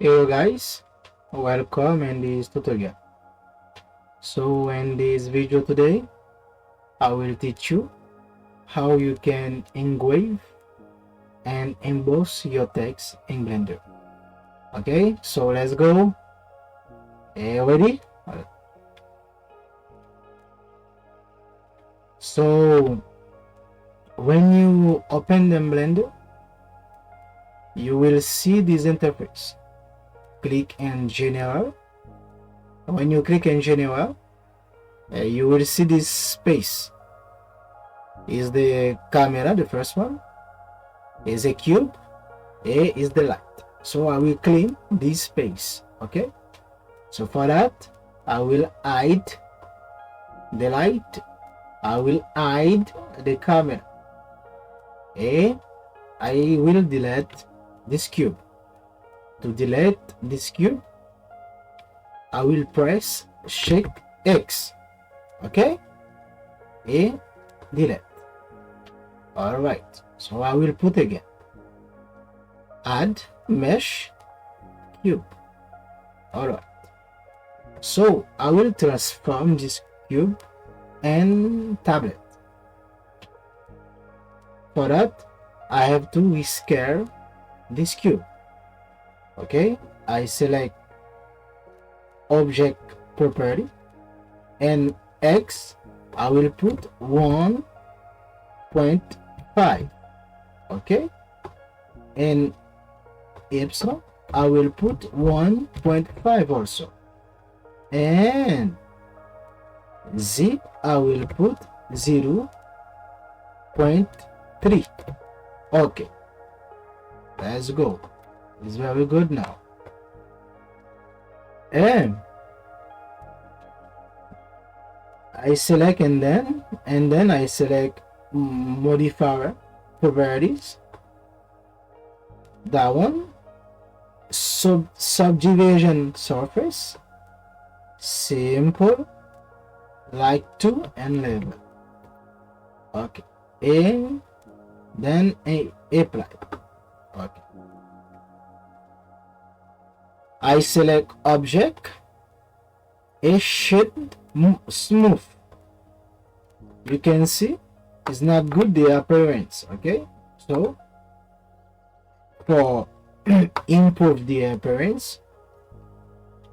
Hello guys, welcome in this tutorial. So in this video today, I will teach you how you can engrave and emboss your text in Blender. Okay, so let's go. Ready? So when you open the Blender, you will see this interface. Click in General. When you click in General, you will see this space. Is the camera, the first one, is a cube, A is the light. So I will clean this space. Okay, so for that I will hide the light, I will hide the camera, I will delete this cube. To delete this cube, I will press Shift X. Okay, delete. All right, so I will put again, add mesh cube. All right, so I will transform this cube and tablet. For that, I have to rescale this cube. Okay, I select object property and X, I will put 1.5. okay, and epsilon I will put 1.5 also, and Z I will put 0.3. okay, let's go. It's very good now. And I select and then I select modifier properties, that one, subdivision surface, simple, like to and level. Okay, and then apply. Okay, I select object, a shade smooth. You can see it's not good the appearance. Okay, so for improve the appearance,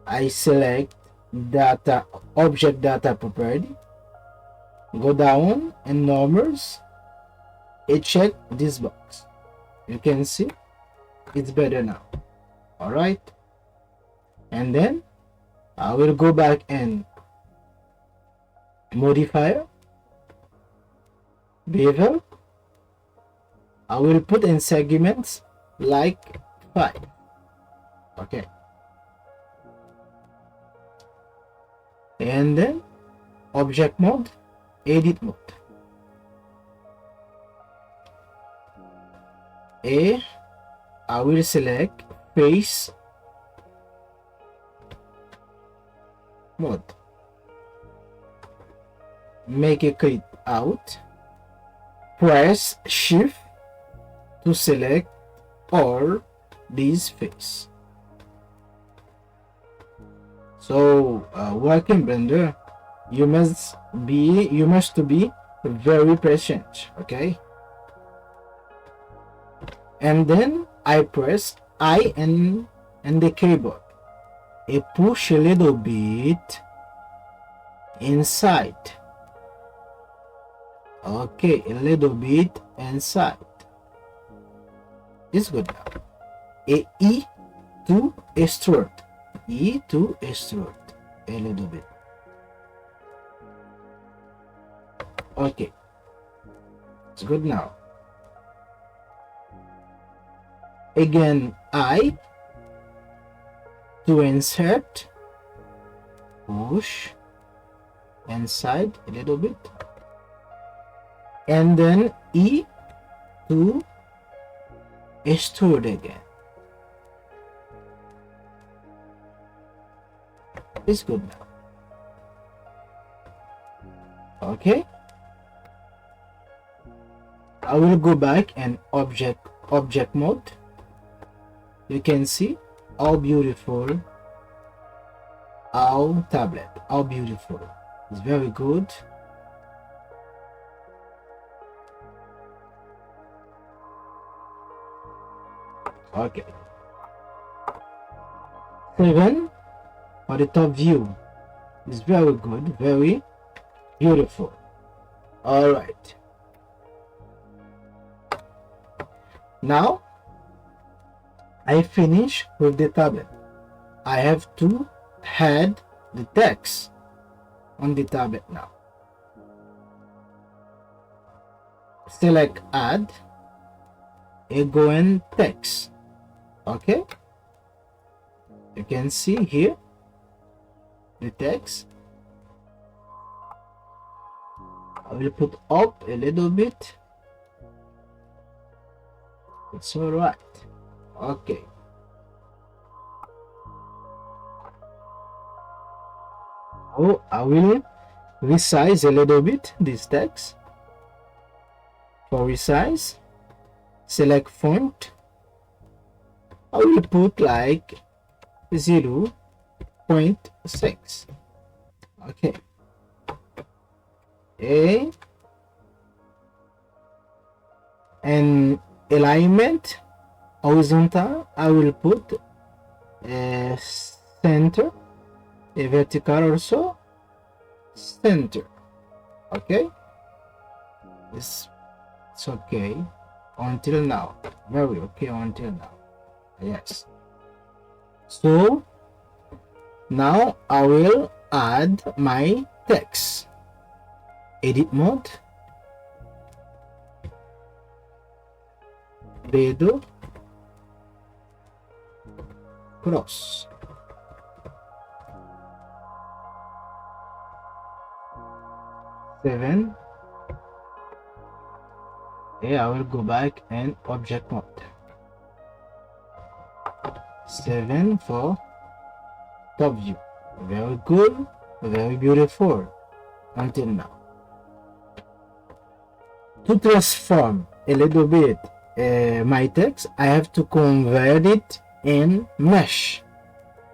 I select data, object data property, go down and numbers, I check this box. You can see it's better now. All right, and then I will go back and modifier, bevel, I will put in segments like 5. Okay, and then object mode, edit mode, I will select face mode, make a click out, press shift to select all these face. So work in Blender, you must be very patient. Okay, and then I press I and the keyboard, I push a little bit inside. Okay, a little bit inside. It's good now. E to extrude, E to extrude a little bit. Okay, it's good now. Again, I to insert, push inside a little bit, and then E to extrude again. It's good now. Okay, I will go back and object mode. You can see how beautiful our tablet, how beautiful. It's very good. Okay. 7 for the top view. It's very good, very beautiful. All right. Now I finish with the tablet. I have to add the text on the tablet now. Select add and go in text. Okay, you can see here the text. I will put up a little bit. It's all right. Okay. Oh, I will resize a little bit this text. For resize, select font. I will put like 0.6. Okay. And alignment horizontal, I will put a center, a vertical also center. Okay, it's okay until now, very okay until now. Yes, so now I will add my text. Edit mode, dedo cross. Seven. I will go back and object mode. 7 for top view. Very good, very beautiful until now. To transform a little bit my text, I have to convert it in mesh.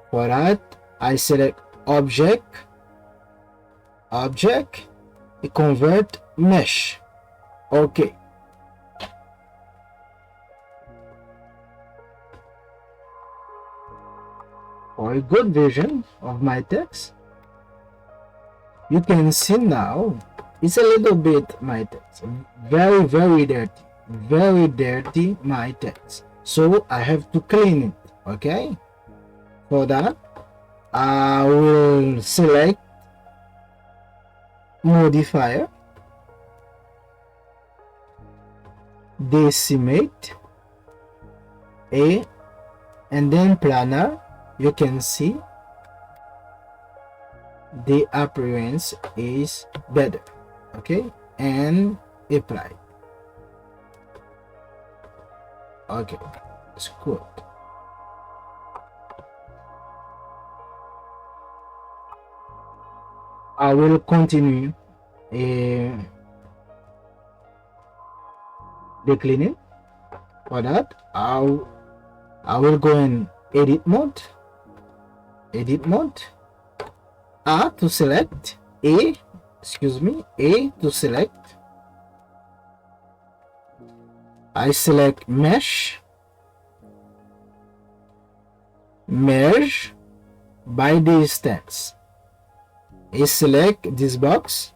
For that, I select object, convert mesh. Okay. For a good vision of my text, you can see now it's a little bit my text, very dirty my text, so I have to clean it. Okay, for that I will select modifier, decimate, and then planner. You can see the appearance is better. Okay, and apply. Okay, it's good. I will continue the cleaning. For that, I will go in edit mode. A to select, A to select. I select mesh, merge by distance. I select this box,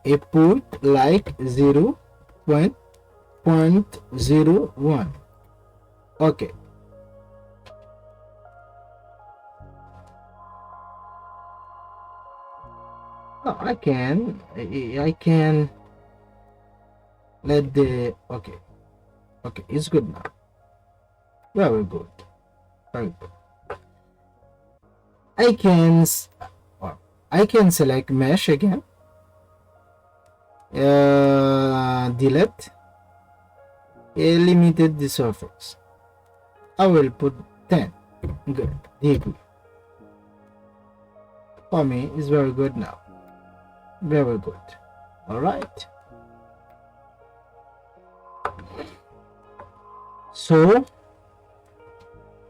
I put like 0.01. Okay. No, I can let the okay, it's good now. Very good. I can select mesh again, delete, limited the surface. I will put 10. Good. Degree. For me, it's very good now. Very good. All right. So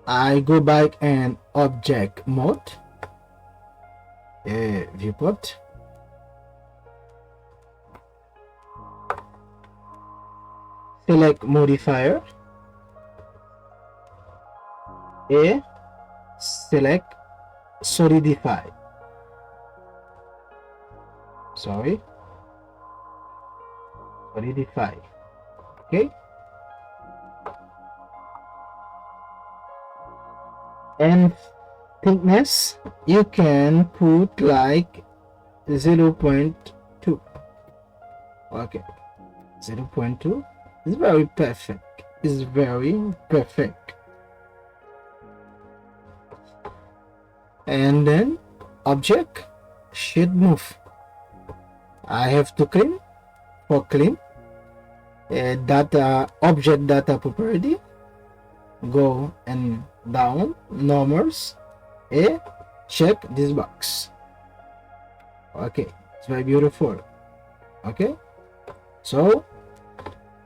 I go back and object mode, viewport. Select modifier, select solidify. Solidify. Okay. And thickness, you can put like 0.2. Okay, 0.2 is very perfect. It's very perfect. And then object should move. I have to clean. For clean, data object data property, go and down normals, check this box. Okay, it's very beautiful. Okay, so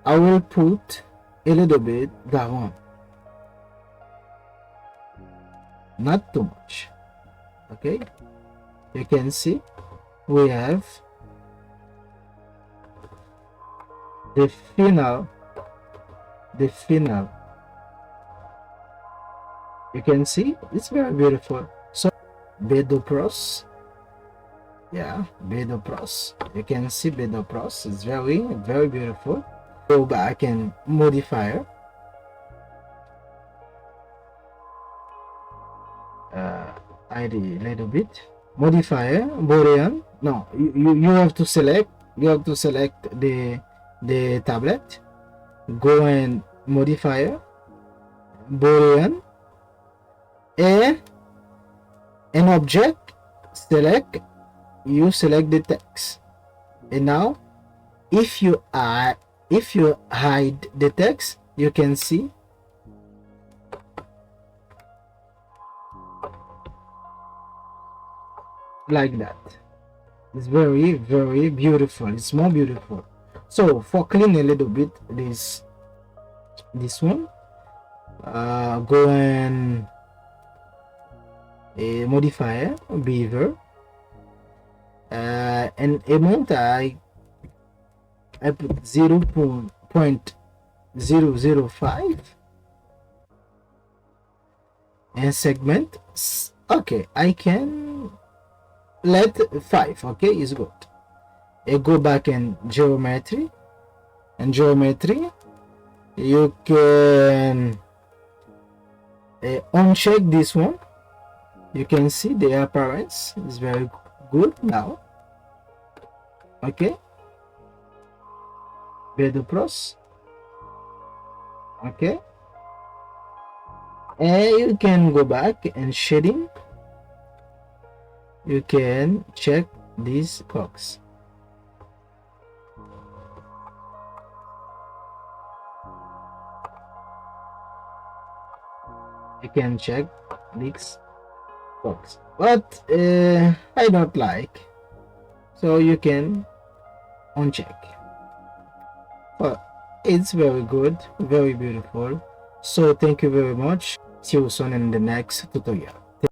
I will put a little bit down, not too much. Okay, you can see we have the final. You can see it's very beautiful. So bedopros, bedopros, you can see bedopros is very beautiful. Go back and modifier, ID a little bit, modifier Borean. No, you have to select the tablet, go and modifier Borean, an object, select the text. And now if you hide the text, you can see like that. It's very beautiful. It's more beautiful. So for clean a little bit this one, go and a modifier beaver, and amount I put 0.005, and segment, okay, I can let 5. Okay, is good. I go back in geometry, you can uncheck this one. You can see the appearance is very good now. Okay, bedopros. Okay, and you can go back and shading. You can check this box. You can check this box, but I don't like, so you can uncheck. But it's very good, very beautiful. So thank you very much. See you soon in the next tutorial.